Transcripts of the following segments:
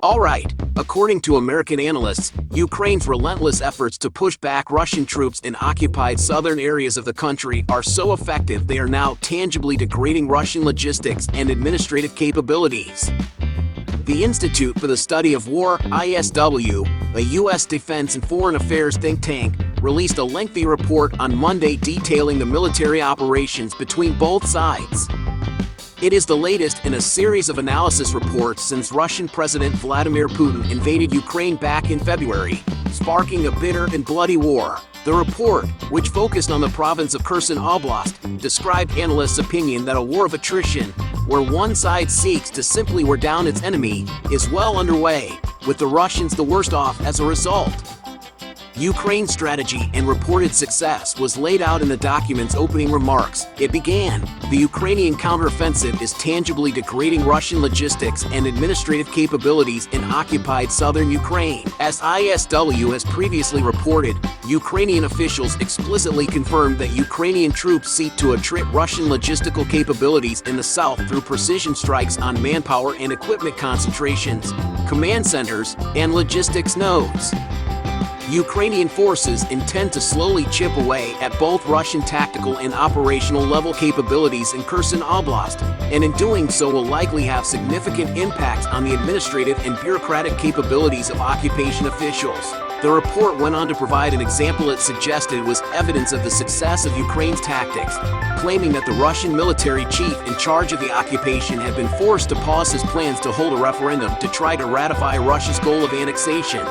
Alright, according to American analysts, Ukraine's relentless efforts to push back Russian troops in occupied southern areas of the country are so effective they are now tangibly degrading Russian logistics and administrative capabilities. The Institute for the Study of War, ISW, a U.S. defense and foreign affairs think tank, released a lengthy report on Monday detailing the military operations between both sides. It is the latest in a series of analysis reports since Russian President Vladimir Putin invaded Ukraine back in February, sparking a bitter and bloody war. The report, which focused on the province of Kherson Oblast, described analysts' opinion that a war of attrition, where one side seeks to simply wear down its enemy, is well underway, with the Russians the worst off as a result. Ukraine's strategy and reported success was laid out in the document's opening remarks. It began, "The Ukrainian counteroffensive is tangibly degrading Russian logistics and administrative capabilities in occupied southern Ukraine." As ISW has previously reported, Ukrainian officials explicitly confirmed that Ukrainian troops seek to attrit Russian logistical capabilities in the south through precision strikes on manpower and equipment concentrations, command centers, and logistics nodes. Ukrainian forces intend to slowly chip away at both Russian tactical and operational level capabilities in Kherson Oblast, and in doing so will likely have significant impacts on the administrative and bureaucratic capabilities of occupation officials. The report went on to provide an example it suggested was evidence of the success of Ukraine's tactics, claiming that the Russian military chief in charge of the occupation had been forced to pause his plans to hold a referendum to try to ratify Russia's goal of annexation.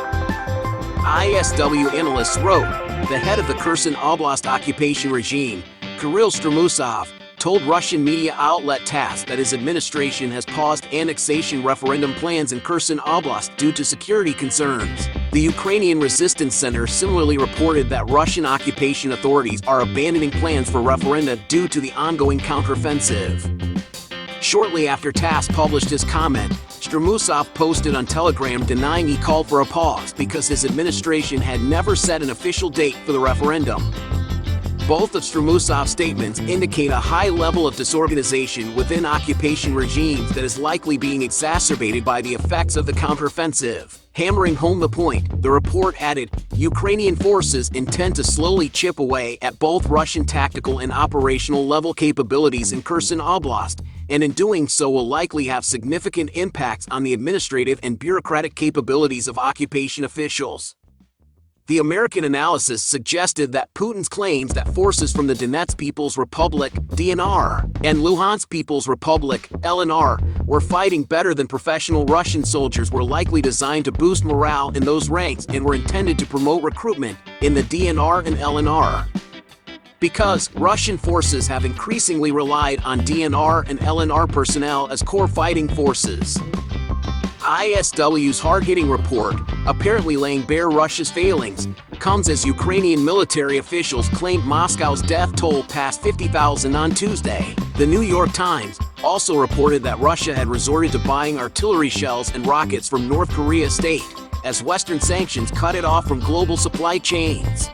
ISW analysts wrote, the head of the Kherson Oblast occupation regime, Kirill Strumusov, told Russian media outlet TASS that his administration has paused annexation referendum plans in Kherson Oblast due to security concerns. The Ukrainian Resistance Center similarly reported that Russian occupation authorities are abandoning plans for referenda due to the ongoing counteroffensive. Shortly after TASS published his comment, Strumusov posted on Telegram denying he called for a pause because his administration had never set an official date for the referendum. Both of Strumusov's statements indicate a high level of disorganization within occupation regimes that is likely being exacerbated by the effects of the counteroffensive. Hammering home the point, the report added, Ukrainian forces intend to slowly chip away at both Russian tactical and operational level capabilities in Kherson Oblast, and in doing so will likely have significant impacts on the administrative and bureaucratic capabilities of occupation officials. The American analysis suggested that Putin's claims that forces from the Donetsk People's Republic (DNR) and Luhansk People's Republic (LNR) were fighting better than professional Russian soldiers were likely designed to boost morale in those ranks and were intended to promote recruitment in the DNR and LNR. Because Russian forces have increasingly relied on DNR and LNR personnel as core fighting forces. ISW's hard-hitting report, apparently laying bare Russia's failings, comes as Ukrainian military officials claimed Moscow's death toll passed 50,000 on Tuesday. The New York Times also reported that Russia had resorted to buying artillery shells and rockets from North Korea state, as Western sanctions cut it off from global supply chains.